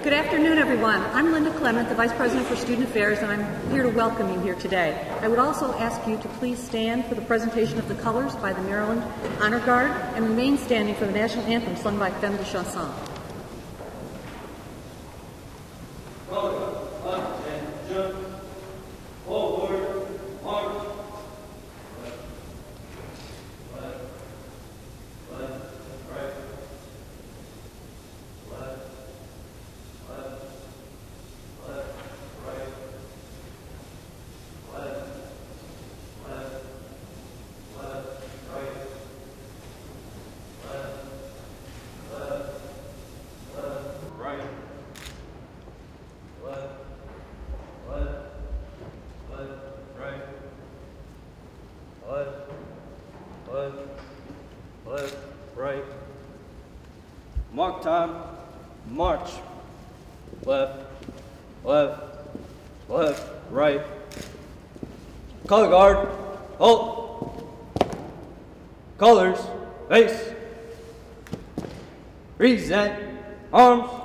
Good afternoon, everyone. I'm Linda Clement, the Vice President for Student Affairs, and I'm here to welcome you here today. I would also ask you to please stand for the presentation of the colors by the Maryland Honor Guard and remain standing for the national anthem sung by Femme de Chanson. Right. Mark time. March. Left, left, left, right. Color guard. Halt. Colors. Face. Present. Arms.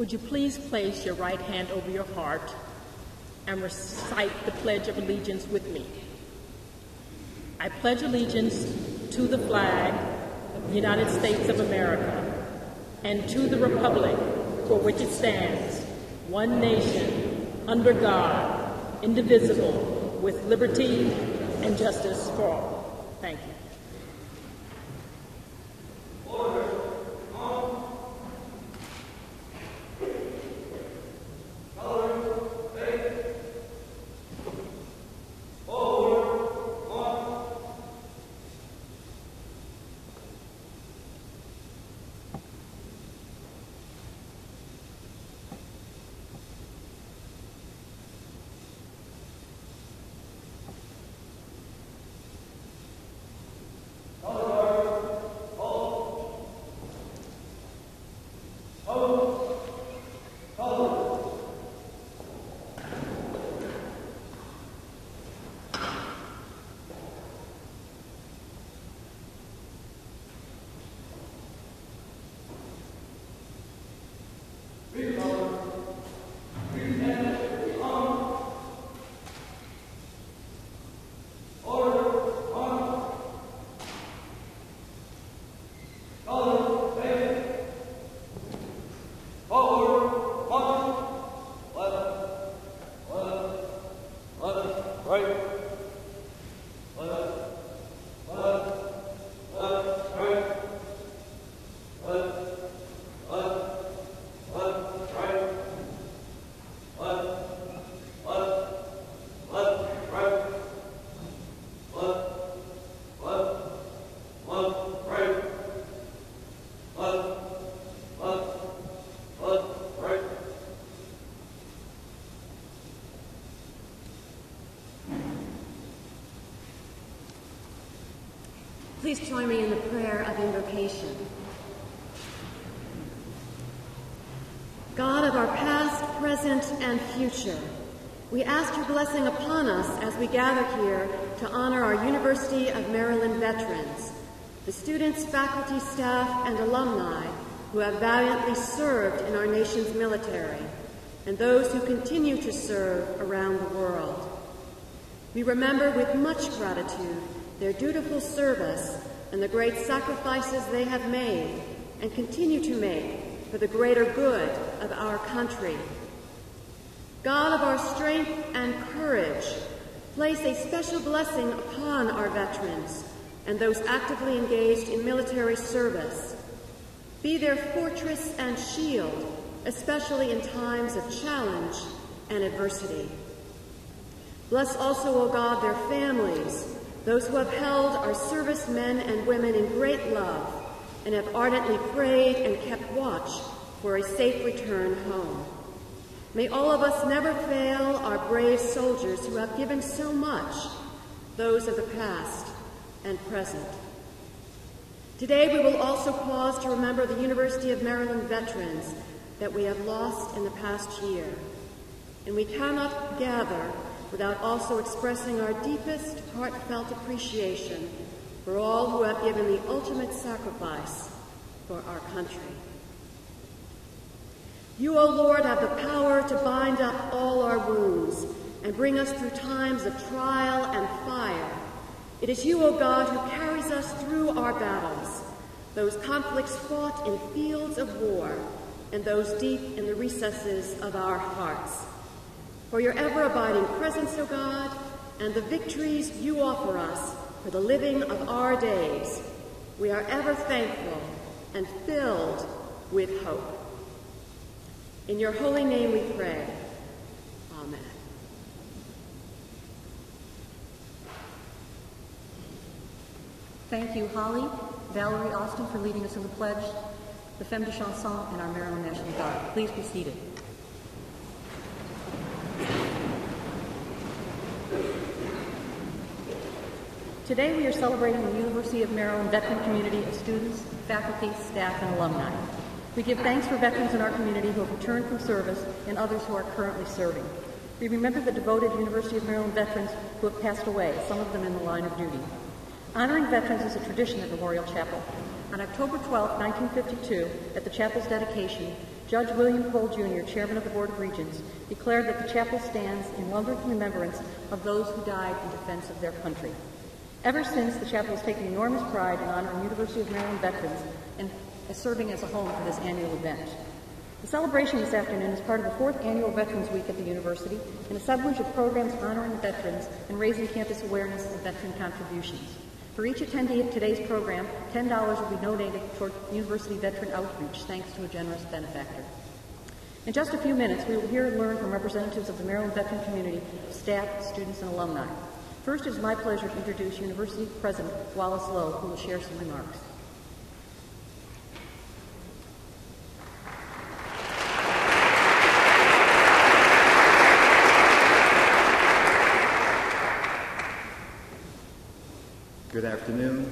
Would you please place your right hand over your heart and recite the Pledge of Allegiance with me? I pledge allegiance to the flag of the United States of America and to the republic for which it stands, one nation, under God, indivisible, with liberty and justice for all. Thank you. Please join me in the prayer of invocation. God of our past, present, and future, we ask your blessing upon us as we gather here to honor our University of Maryland veterans, the students, faculty, staff, and alumni who have valiantly served in our nation's military, and those who continue to serve around the world. We remember with much gratitude their dutiful service and the great sacrifices they have made and continue to make for the greater good of our country. God of our strength and courage, place a special blessing upon our veterans and those actively engaged in military service. Be their fortress and shield, especially in times of challenge and adversity. Bless also, O God, their families, those who have held our servicemen and women in great love and have ardently prayed and kept watch for a safe return home. May all of us never fail our brave soldiers who have given so much, those of the past and present. Today we will also pause to remember the University of Maryland veterans that we have lost in the past year. And we cannot gather without also expressing our deepest heartfelt appreciation for all who have given the ultimate sacrifice for our country. You, O Lord, have the power to bind up all our wounds and bring us through times of trial and fire. It is you, O God, who carries us through our battles, those conflicts fought in fields of war and those deep in the recesses of our hearts. For your ever-abiding presence, O God, and the victories you offer us for the living of our days, we are ever thankful and filled with hope. In your holy name we pray. Amen. Thank you, Holly, Valarie Austin for leading us in the pledge, the Femme de Chanson, and our Maryland National Guard. Please be seated. Today we are celebrating the University of Maryland veteran community of students, faculty, staff, and alumni. We give thanks for veterans in our community who have returned from service and others who are currently serving. We remember the devoted University of Maryland veterans who have passed away, some of them in the line of duty. Honoring veterans is a tradition at Memorial Chapel. On October 12, 1952, at the chapel's dedication, Judge William Cole Jr., Chairman of the Board of Regents, declared that the chapel stands in loving remembrance of those who died in defense of their country. Ever since, the chapel has taken enormous pride in honoring University of Maryland veterans and serving as a home for this annual event. The celebration this afternoon is part of the 4th Annual Veterans Week at the University, an assemblage of programs honoring veterans and raising campus awareness of veteran contributions. For each attendee of today's program, $10 will be donated toward University veteran outreach, thanks to a generous benefactor. In just a few minutes, we will hear and learn from representatives of the Maryland veteran community, staff, students, and alumni. First, it is my pleasure to introduce University President Wallace Loh, who will share some remarks. Good afternoon.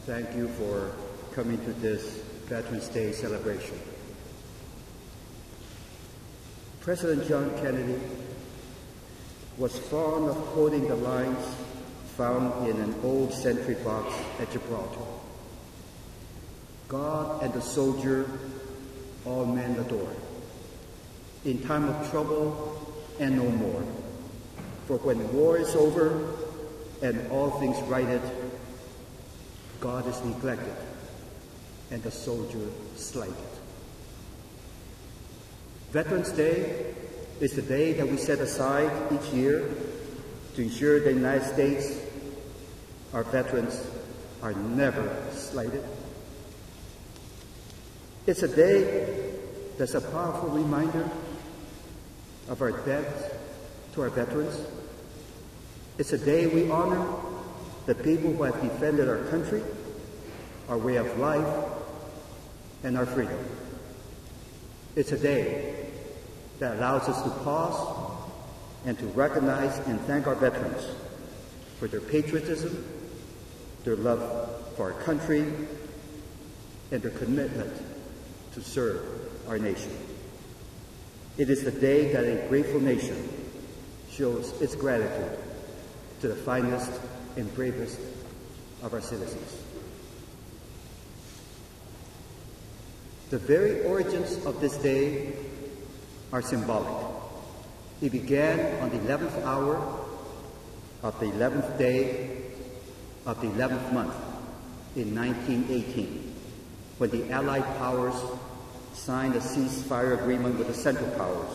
Thank you for coming to this Veterans Day celebration. President John Kennedy was fond of quoting the lines found in an old sentry box at Gibraltar. God and the soldier all men adore, in time of trouble and no more. For when war is over and all things righted, God is neglected and the soldier slighted. Veterans Day is the day that we set aside each year to ensure the United States, our veterans, are never slighted. It's a day that's a powerful reminder of our debt to our veterans. It's a day we honor the people who have defended our country, our way of life, and our freedom. It's a day that allows us to pause and to recognize and thank our veterans for their patriotism, their love for our country, and their commitment to serve our nation. It is the day that a grateful nation shows its gratitude to the finest and bravest of our citizens. The very origins of this day are symbolic. It began on the 11th hour of the 11th day of the 11th month in 1918, when the Allied powers signed a ceasefire agreement with the Central Powers,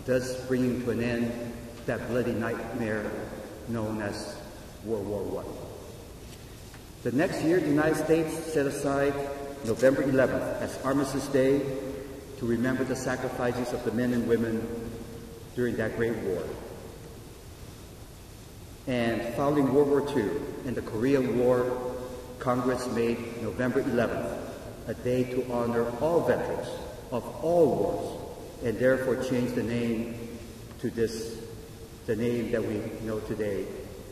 thus bringing to an end that bloody nightmare known as World War I. The next year, the United States set aside November 11th as Armistice Day to remember the sacrifices of the men and women during that great war. And following World War II and the Korean War, Congress made November 11th a day to honor all veterans of all wars, and therefore changed the name to the name that we know today,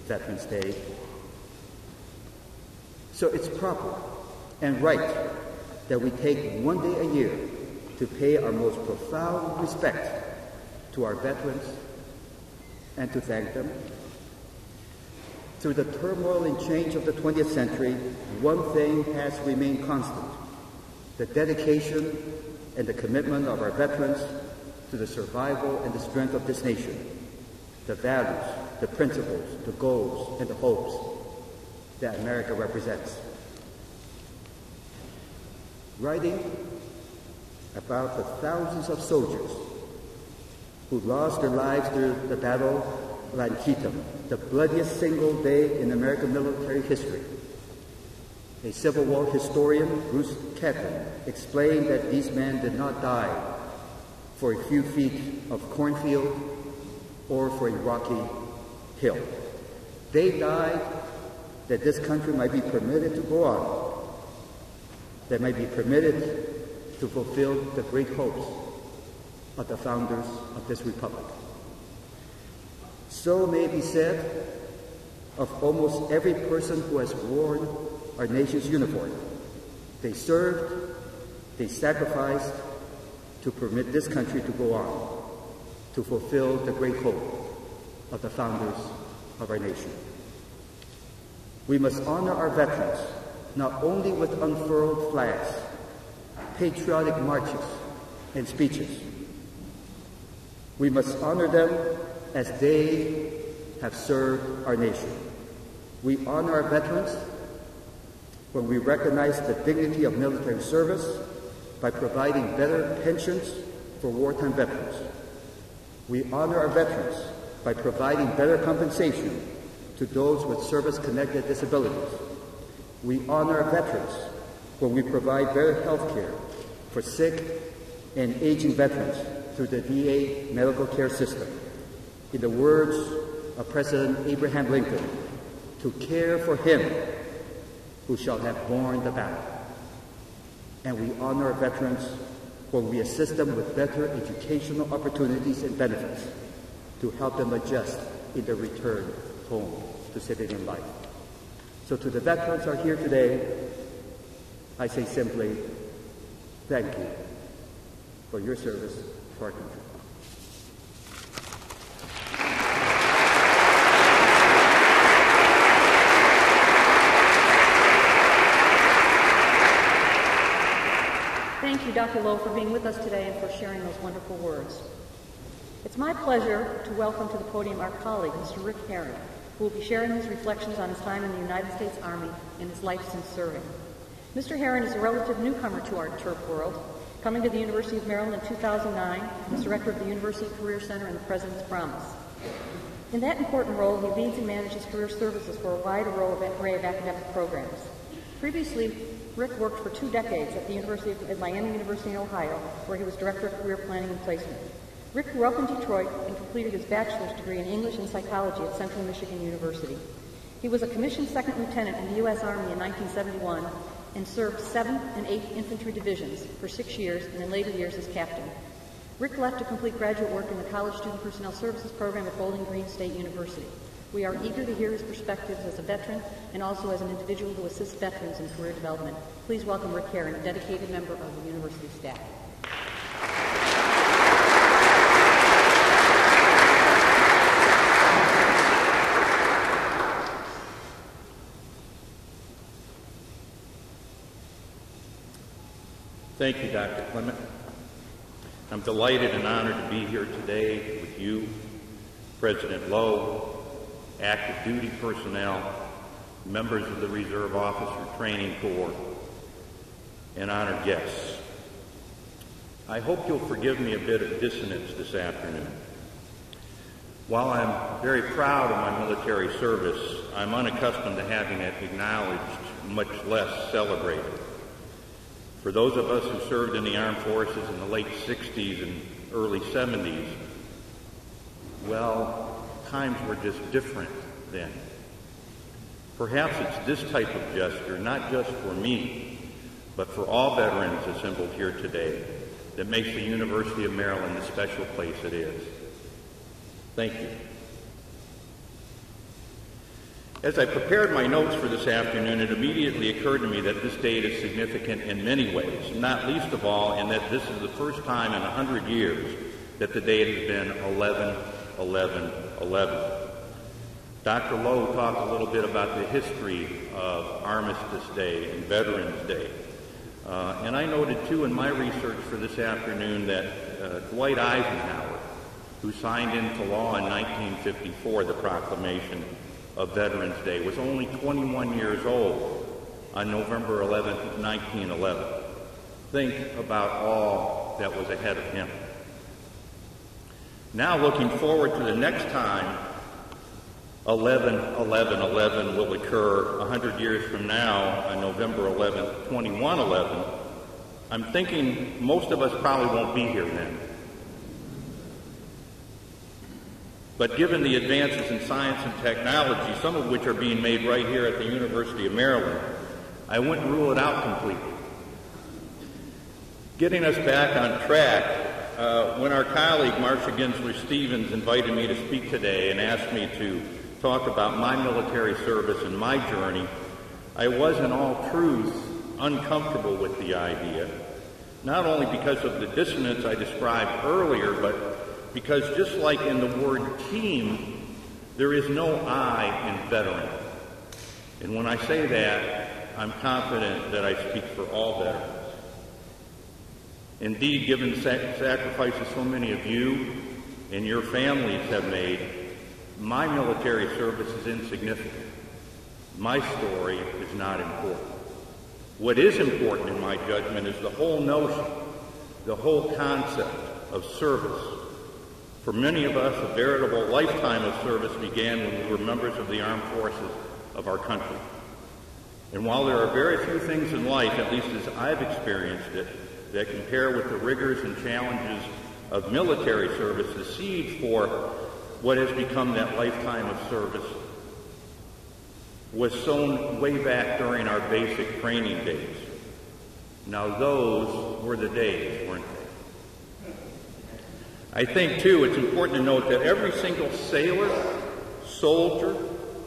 Veterans Day. So it's proper and right that we take one day a year to pay our most profound respect to our veterans and to thank them. Through the turmoil and change of the 20th century, one thing has remained constant: the dedication and the commitment of our veterans to the survival and the strength of this nation, the values, the principles, the goals, and the hopes that America represents. Writing about the thousands of soldiers who lost their lives during the Battle of Antietam, the bloodiest single day in American military history, a Civil War historian, Bruce Catton, explained that these men did not die for a few feet of cornfield or for a rocky hill. They died that this country might be permitted to go on, that might be permitted to fulfill the great hopes of the founders of this republic. So may it be said of almost every person who has worn our nation's uniform. They served, they sacrificed to permit this country to go on, to fulfill the great hope of the founders of our nation. We must honor our veterans not only with unfurled flags, patriotic marches, and speeches. We must honor them as they have served our nation. We honor our veterans when we recognize the dignity of military service by providing better pensions for wartime veterans. We honor our veterans by providing better compensation to those with service-connected disabilities. We honor our veterans when we provide better health care for sick and aging veterans through the VA medical care system. In the words of President Abraham Lincoln, to care for him who shall have borne the battle. And we honor our veterans when we assist them with better educational opportunities and benefits to help them adjust in their return home to civilian life. So to the veterans who are here today, I say simply, thank you for your service to our country. Thank you, Dr. Loh, for being with us today and for sharing those wonderful words. It's my pleasure to welcome to the podium our colleague, Mr. Rick Herring, who will be sharing his reflections on his time in the United States Army and his life since serving. Mr. Herring is a relative newcomer to our turf world, coming to the University of Maryland in 2009 as director of the University Career Center and the President's Promise. In that important role, he leads and manages career services for a wide array of academic programs. Previously, Rick worked for 2 decades at Miami University in Ohio, where he was director of career planning and placement. Rick grew up in Detroit and completed his bachelor's degree in English and psychology at Central Michigan University. He was a commissioned second lieutenant in the U.S. Army in 1971 and served 7th and 8th Infantry Divisions for 6 years and in later years as captain. Rick left to complete graduate work in the College Student Personnel Services program at Bowling Green State University. We are eager to hear his perspectives as a veteran and also as an individual who assists veterans in career development. Please welcome Rick Herron, a dedicated member of the university staff. Thank you, Dr. Clement. I'm delighted and honored to be here today with you, President Loh, active duty personnel, members of the Reserve Officer Training Corps, and honored guests. I hope you'll forgive me a bit of dissonance this afternoon. While I'm very proud of my military service, I'm unaccustomed to having it acknowledged, much less celebrated. For those of us who served in the armed forces in the late 60s and early 70s, well, times were just different then. Perhaps it's this type of gesture, not just for me, but for all veterans assembled here today, that makes the University of Maryland the special place it is. Thank you. As I prepared my notes for this afternoon, it immediately occurred to me that this date is significant in many ways, not least of all in that this is the first time in 100 years that the date has been 11/11/11. Dr. Loh talked a little bit about the history of Armistice Day and Veterans Day. And I noted, too, in my research for this afternoon that Dwight Eisenhower, who signed into law in 1954 the proclamation of Veterans Day, was only 21 years old on November 11, 1911. Think about all that was ahead of him. Now, looking forward to the next time 11/11/11 will occur 100 years from now on November 11th, 2111, I'm thinking most of us probably won't be here then. But given the advances in science and technology, some of which are being made right here at the University of Maryland, I wouldn't rule it out completely. Getting us back on track, when our colleague Marsha Ginsler-Stevens invited me to speak today and asked me to talk about my military service and my journey, I was in all truth uncomfortable with the idea, not only because of the dissonance I described earlier, but because just like in the word team, there is no I in veteran. And when I say that, I'm confident that I speak for all veterans. Indeed, given the sacrifices so many of you and your families have made, my military service is insignificant. My story is not important. What is important in my judgment is the whole notion, the whole concept of service. For many of us, a veritable lifetime of service began when we were members of the armed forces of our country. And while there are very few things in life, at least as I've experienced it, that compare with the rigors and challenges of military service, the seed for what has become that lifetime of service was sown way back during our basic training days. Now those were the days, weren't they? I think, too, it's important to note that every single sailor, soldier,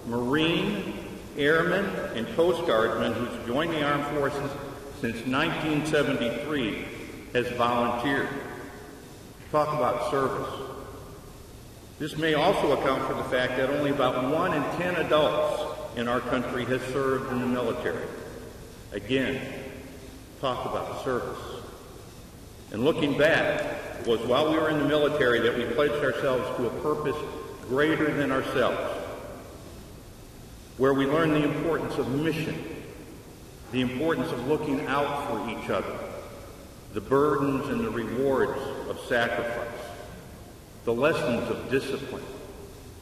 Marine, airman, and Coast Guardsman who's joined the armed forces since 1973 has volunteered. Talk about service. This may also account for the fact that only about 1 in 10 adults in our country has served in the military. Again, talk about service. And looking back, it was while we were in the military that we pledged ourselves to a purpose greater than ourselves, where we learned the importance of mission, the importance of looking out for each other, the burdens and the rewards of sacrifice, the lessons of discipline,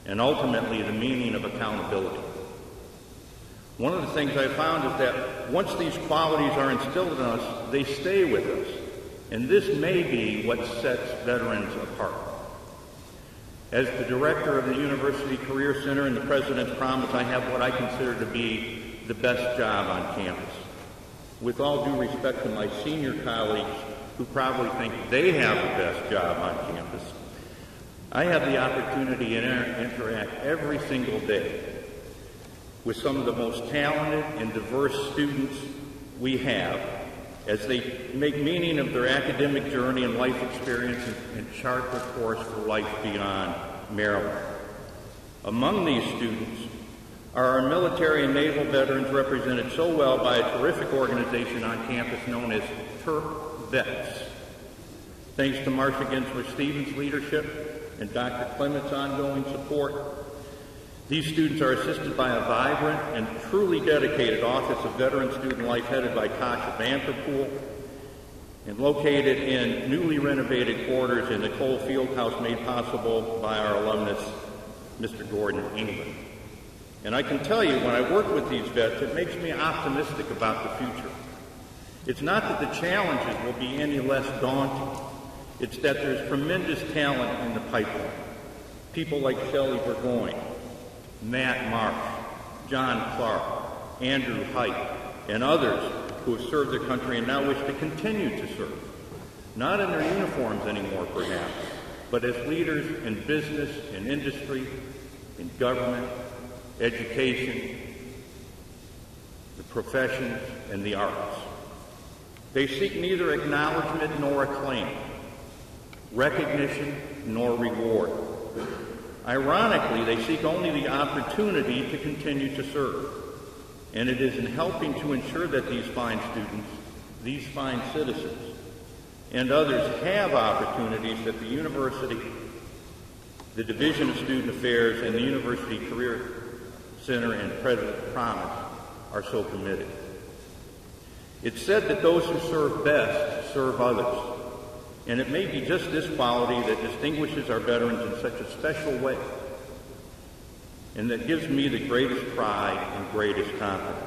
and ultimately the meaning of accountability. One of the things I found is that once these qualities are instilled in us, they stay with us. And this may be what sets veterans apart. As the director of the University Career Center and the President's Promise, I have what I consider to be the best job on campus. With all due respect to my senior colleagues who probably think they have the best job on campus, I have the opportunity to interact every single day with some of the most talented and diverse students we have as they make meaning of their academic journey and life experience and chart their course for life beyond Maryland. Among these students are our military and naval veterans, represented so well by a terrific organization on campus known as Turk Vets. Thanks to Marcia Ginsler-Stevens' leadership and Dr. Clement's ongoing support, these students are assisted by a vibrant and truly dedicated Office of Veteran Student Life headed by Tasha Vanterpool and located in newly renovated quarters in the Cole Fieldhouse made possible by our alumnus, Mr. Gordon England. And I can tell you, when I work with these vets, it makes me optimistic about the future. It's not that the challenges will be any less daunting. It's that there's tremendous talent in the pipeline. People like Shelley Burgoyne, Matt Marsh, John Clark, Andrew Height, and others who have served their country and now wish to continue to serve. Not in their uniforms anymore, perhaps, but as leaders in business, in industry, in government, education, the professions, and the arts. They seek neither acknowledgement nor acclaim, recognition nor reward. Ironically, they seek only the opportunity to continue to serve. And it is in helping to ensure that these fine students, these fine citizens, and others have opportunities that the university, the Division of Student Affairs, and the University Career Center and President Promise are so committed. It's said that those who serve best serve others. And it may be just this quality that distinguishes our veterans in such a special way, and that gives me the greatest pride and greatest confidence.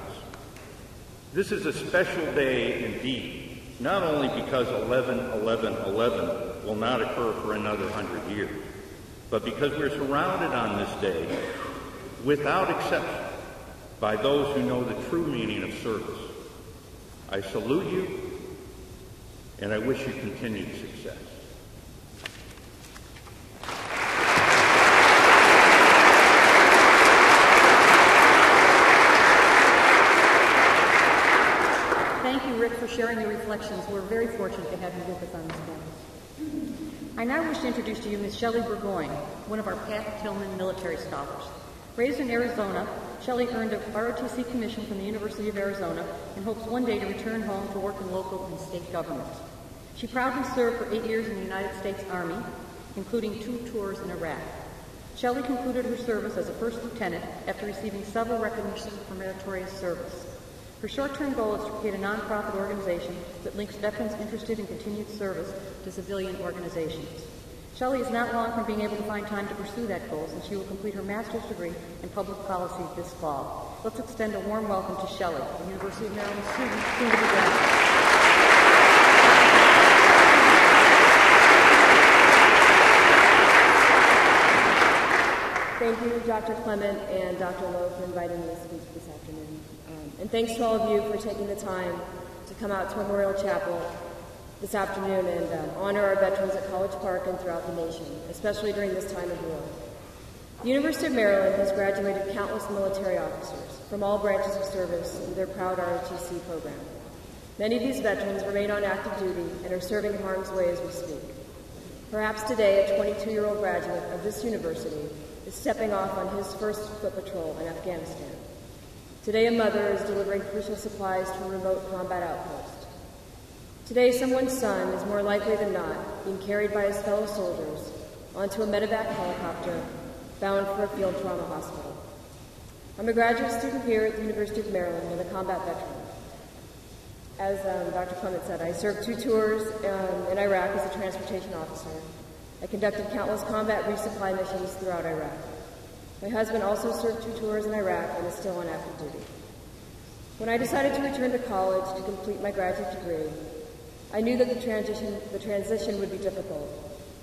This is a special day indeed, not only because 11-11-11 will not occur for another 100 years, but because we're surrounded on this day, without exception, by those who know the true meaning of service. I salute you, and I wish you continued success. Thank you, Rick, for sharing your reflections. We're very fortunate to have you with us on this campus. I now wish to introduce to you Ms. Shelley Burgoyne, one of our Pat Tillman military scholars. Raised in Arizona, Shelley earned a ROTC commission from the University of Arizona and hopes one day to return home to work in local and state government. She proudly served for 8 years in the United States Army, including 2 tours in Iraq. Shelley concluded her service as a first lieutenant after receiving several recognitions for meritorious service. Her short-term goal is to create a nonprofit organization that links veterans interested in continued service to civilian organizations. Shelley is not long from being able to find time to pursue that goal, since she will complete her master's degree in public policy this fall. Let's extend a warm welcome to Shelley, the University of Maryland student, soon to be graduate. Thank you, Dr. Clement and Dr. Loh, for inviting me to speak this afternoon. And thanks to all of you for taking the time to come out to Memorial Chapel this afternoon and honor our veterans at College Park and throughout the nation, especially during this time of war. The University of Maryland has graduated countless military officers from all branches of service through their proud ROTC program. Many of these veterans remain on active duty and are serving in harm's way as we speak. Perhaps today, a 22-year-old graduate of this university is stepping off on his first foot patrol in Afghanistan. Today, a mother is delivering crucial supplies to a remote combat outpost. Today, someone's son is more likely than not being carried by his fellow soldiers onto a medevac helicopter bound for a field trauma hospital. I'm a graduate student here at the University of Maryland and a combat veteran. As Dr. Clement said, I served 2 tours in Iraq as a transportation officer. I conducted countless combat resupply missions throughout Iraq. My husband also served 2 tours in Iraq and is still on active duty. When I decided to return to college to complete my graduate degree, I knew that the transition would be difficult.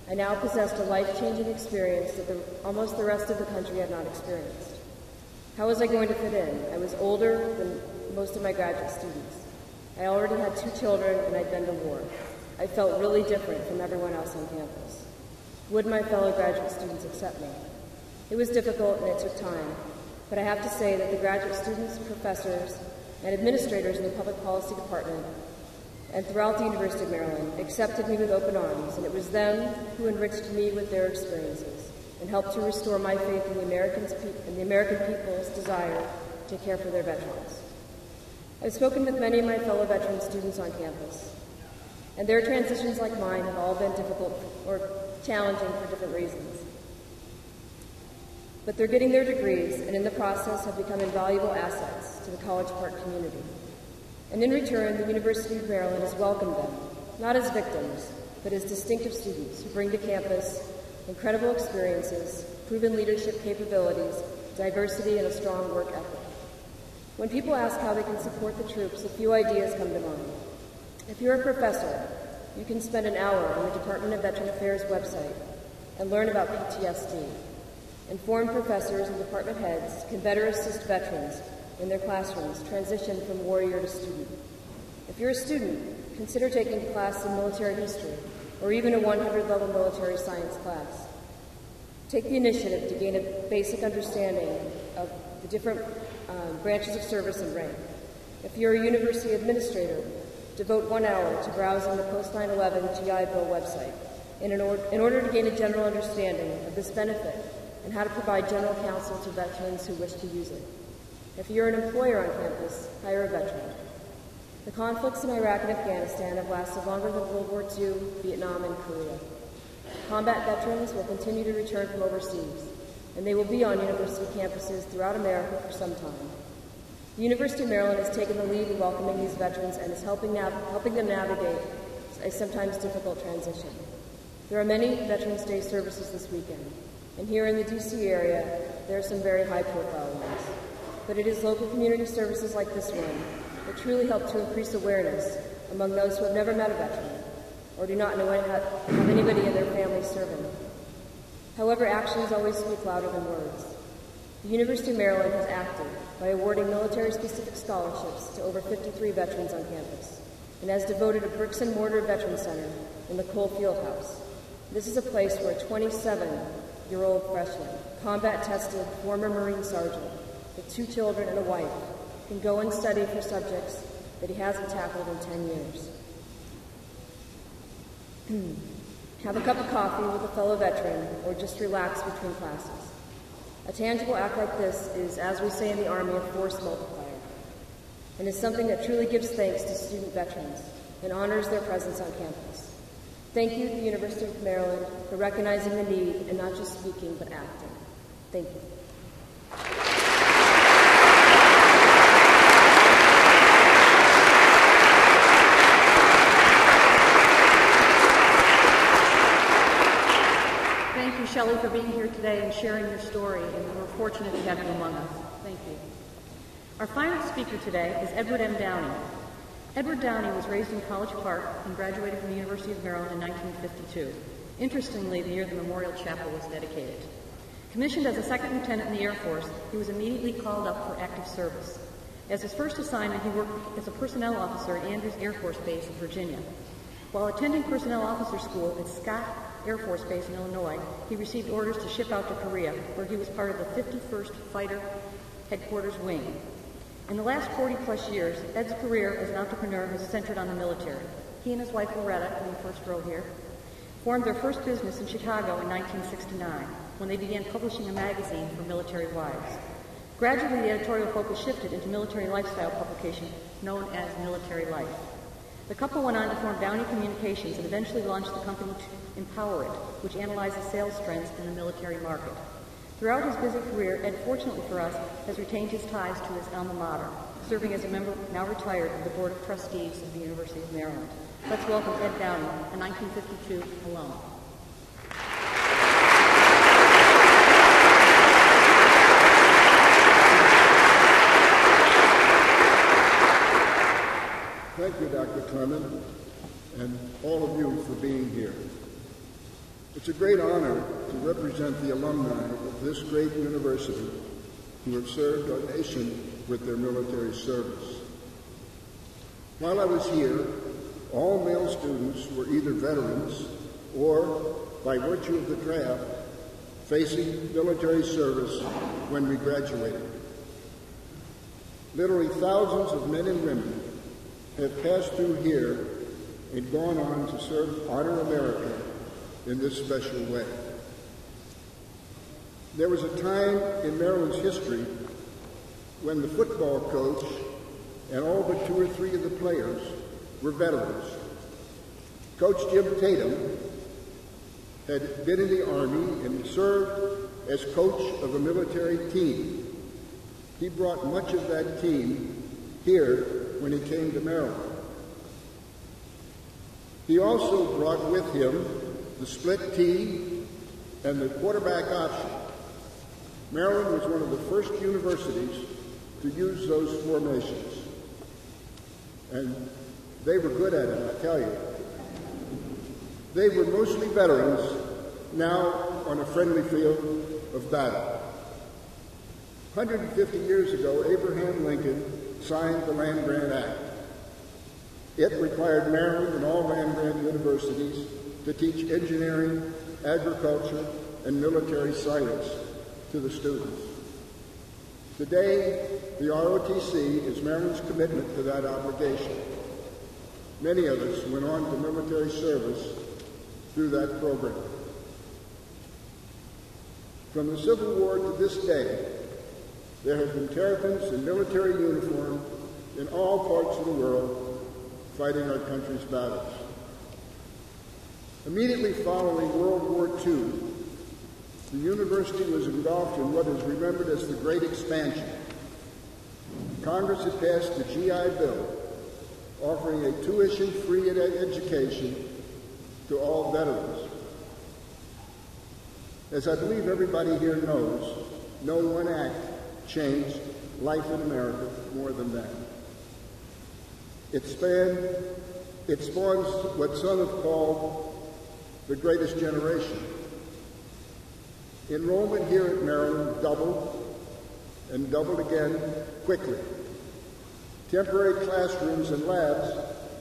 I now possessed a life-changing experience that almost the rest of the country had not experienced. How was I going to fit in? I was older than most of my graduate students. I already had 2 children and I'd been to war. I felt really different from everyone else on campus. Would my fellow graduate students accept me? It was difficult and it took time, but I have to say that the graduate students, professors, and administrators in the Public Policy Department and throughout the University of Maryland accepted me with open arms, and it was them who enriched me with their experiences and helped to restore my faith in the American people's desire to care for their veterans. I've spoken with many of my fellow veteran students on campus, and their transitions, like mine, have all been difficult or challenging for different reasons. But they're getting their degrees, and in the process have become invaluable assets to the College Park community. And in return, the University of Maryland has welcomed them, not as victims, but as distinctive students who bring to campus incredible experiences, proven leadership capabilities, diversity, and a strong work ethic. When people ask how they can support the troops, a few ideas come to mind. If you're a professor, you can spend an hour on the Department of Veteran Affairs website and learn about PTSD. Informed professors and department heads can better assist veterans in their classrooms transition from warrior to student. If you're a student, consider taking a class in military history or even a 100-level military science class. Take the initiative to gain a basic understanding of the different branches of service and rank. If you're a university administrator, devote 1 hour to browsing the post-9/11 GI Bill website in order to gain a general understanding of this benefit and how to provide general counsel to veterans who wish to use it. If you're an employer on campus, hire a veteran. The conflicts in Iraq and Afghanistan have lasted longer than World War II, Vietnam, and Korea. Combat veterans will continue to return from overseas, and they will be on university campuses throughout America for some time. The University of Maryland has taken the lead in welcoming these veterans and is helping them navigate a sometimes difficult transition. There are many Veterans Day services this weekend, and here in the D.C. area, there are some very high-profile ones. But it is local community services like this one that truly help to increase awareness among those who have never met a veteran or do not know have anybody in their family serving. However, actions always speak louder than words. The University of Maryland has acted by awarding military-specific scholarships to over 53 veterans on campus and has devoted a bricks-and-mortar veteran center in the Cole Fieldhouse. This is a place where a 27-year-old freshman, combat-tested former Marine sergeant with 2 children and a wife, can go and study for subjects that he hasn't tackled in 10 years. Have a cup of coffee with a fellow veteran or just relax between classes. A tangible act like this is, as we say in the Army, a force multiplier, and is something that truly gives thanks to student veterans and honors their presence on campus. Thank you to the University of Maryland for recognizing the need and not just speaking but acting. Thank you. Thank you, Shelley, for being here today and sharing your story, and we're fortunate to have you among us. Thank you. Our final speaker today is Edward M. Downey. Edward Downey was raised in College Park and graduated from the University of Maryland in 1952. Interestingly, the year the Memorial Chapel was dedicated. Commissioned as a second lieutenant in the Air Force, he was immediately called up for active service. As his first assignment, he worked as a personnel officer at Andrews Air Force Base in Virginia. While attending personnel officer school at Scott Air Force Base in Illinois, he received orders to ship out to Korea, where he was part of the 51st Fighter Headquarters Wing. In the last 40-plus years, Ed's career as an entrepreneur has centered on the military. He and his wife, Loretta, in the first row here, formed their first business in Chicago in 1969, when they began publishing a magazine for military wives. Gradually, the editorial focus shifted into military lifestyle publication known as Military Life. The couple went on to form Downey Communications and eventually launched the company Empower It, which analyzes sales trends in the military market. Throughout his busy career, Ed, fortunately for us, has retained his ties to his alma mater, serving as a member, now retired, of the Board of Trustees of the University of Maryland. Let's welcome Ed Downey, a 1952 alum. Thank you, Dr. Clement, and all of you for being here. It's a great honor to represent the alumni of this great university who have served our nation with their military service. While I was here, all male students were either veterans or by virtue of the draft, facing military service when we graduated. Literally thousands of men and women have passed through here and gone on to serve Honor America in this special way. There was a time in Maryland's history when the football coach and all but 2 or 3 of the players were veterans. Coach Jim Tatum had been in the Army and served as coach of a military team. He brought much of that team here when he came to Maryland. He also brought with him the split tee and the quarterback option. Maryland was one of the first universities to use those formations. And they were good at it, I tell you. They were mostly veterans, now on a friendly field of battle. 150 years ago, Abraham Lincoln signed the Land Grant Act. It required Maryland and all land-grant universities to teach engineering, agriculture, and military science to the students. Today, the ROTC is Maryland's commitment to that obligation. Many of us went on to military service through that program. From the Civil War to this day, there have been terrapins in military uniform in all parts of the world fighting our country's battles. Immediately following World War II, the university was engulfed in what is remembered as the Great Expansion. Congress had passed the GI Bill, offering a tuition-free education to all veterans. As I believe everybody here knows, no one act changed life in America more than that. It spawns what some have called the greatest generation. Enrollment here at Maryland doubled and doubled again quickly. Temporary classrooms and labs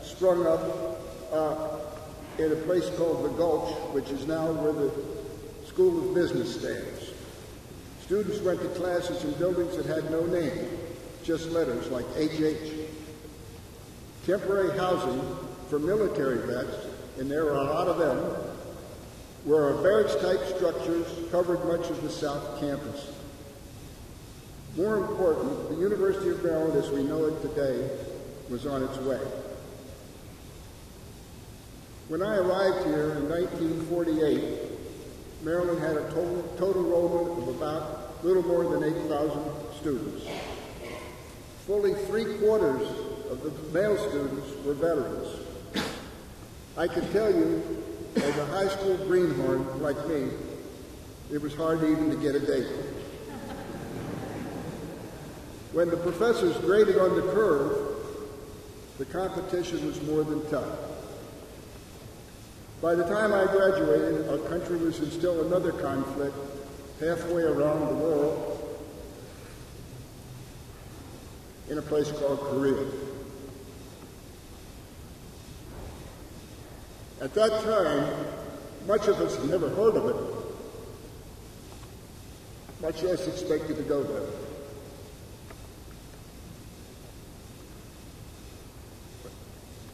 sprung up in a place called the Gulch, which is now where the School of Business stands. Students went to classes in buildings that had no name, just letters like HH. Temporary housing for military vets, and there are a lot of them, where barracks-type structures covered much of the South Campus. More important, the University of Maryland as we know it today was on its way. When I arrived here in 1948, Maryland had a total enrollment of about a little more than 8,000 students. Fully 3/4 of the male students were veterans. I can tell you, as a high school greenhorn like me, it was hard even to get a date. When the professors graded on the curve, the competition was more than tough. By the time I graduated, our country was in still another conflict halfway around the world in a place called Korea. At that time, much of us had never heard of it, much less expected to go there.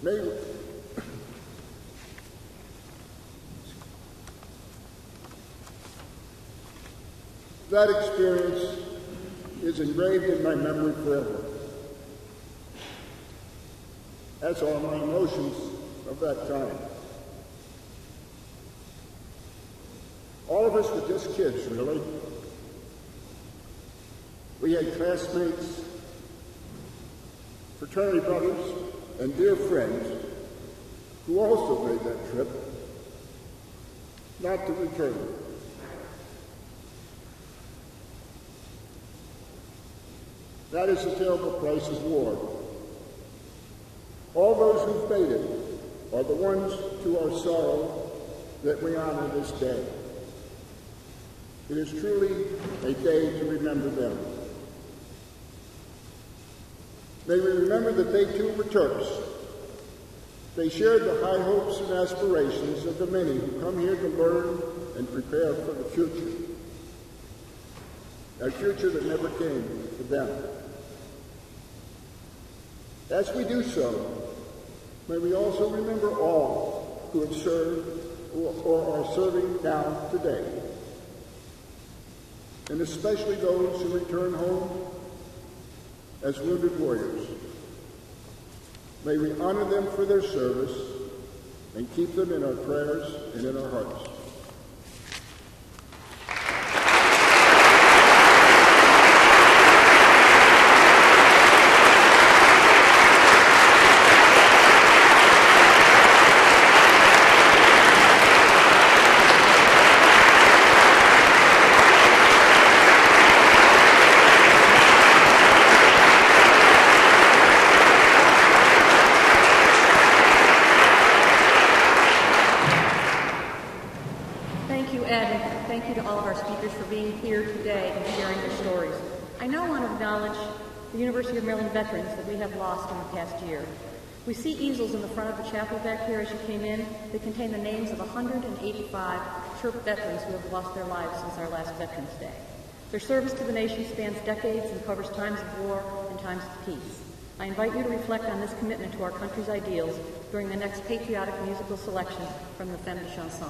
Maybe that experience is engraved in my memory forever, as are my emotions of that time. All of us were just kids, really. We had classmates, fraternity brothers, and dear friends who also made that trip, not to return. That is the terrible price of war. All those who've made it are the ones, to our sorrow, that we honor this day. It is truly a day to remember them. May we remember that they too were Terps, They shared the high hopes and aspirations of the many who come here to learn and prepare for the future, a future that never came to them. As we do so, may we also remember all who have served or are serving now today, and especially those who return home as wounded warriors. May we honor them for their service and keep them in our prayers and in our hearts. Veterans that we have lost in the past year. We see easels in the front of the chapel back here as you came in. They contain the names of 185 TERP veterans who have lost their lives since our last Veterans Day. Their service to the nation spans decades and covers times of war and times of peace. I invite you to reflect on this commitment to our country's ideals during the next patriotic musical selection from the Femme de Chanson.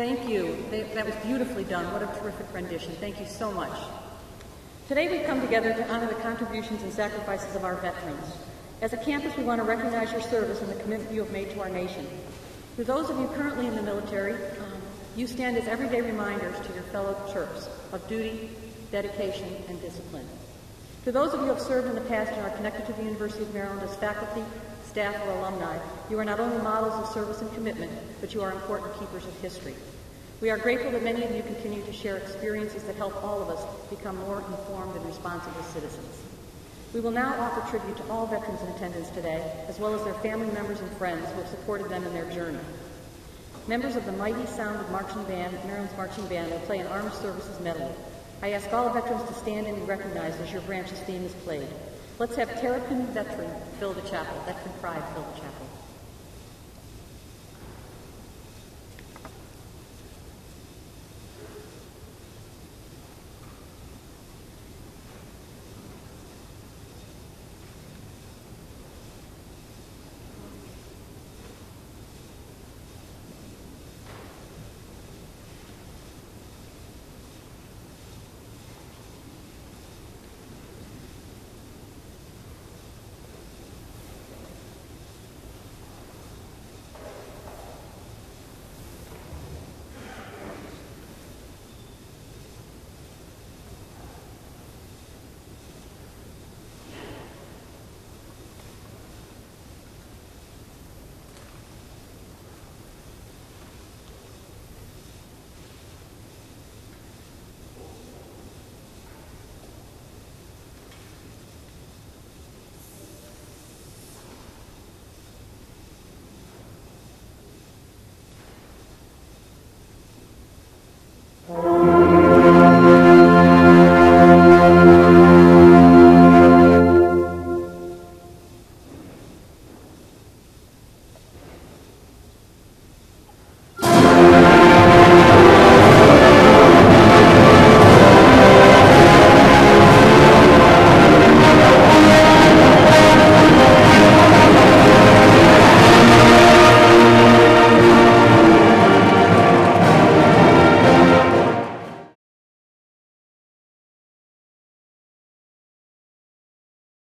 Thank you. That was beautifully done. What a terrific rendition. Thank you so much. Today we've come together to honor the contributions and sacrifices of our veterans. As a campus, we want to recognize your service and the commitment you have made to our nation. For those of you currently in the military, you stand as everyday reminders to your fellow Terps of duty, dedication, and discipline. To those of you who have served in the past and are connected to the University of Maryland as faculty, staff, or alumni, you are not only models of service and commitment, but you are important keepers of history. We are grateful that many of you continue to share experiences that help all of us become more informed and responsible citizens. We will now offer tribute to all veterans in attendance today, as well as their family members and friends who have supported them in their journey. Members of the Mighty Sound of Marching Band, Maryland's Marching Band, will play an Armed Services medley. I ask all veterans to stand and be recognized as your branch's theme is played. Let's have Terrapin Veteran fill the chapel, Veteran Pride fill the chapel.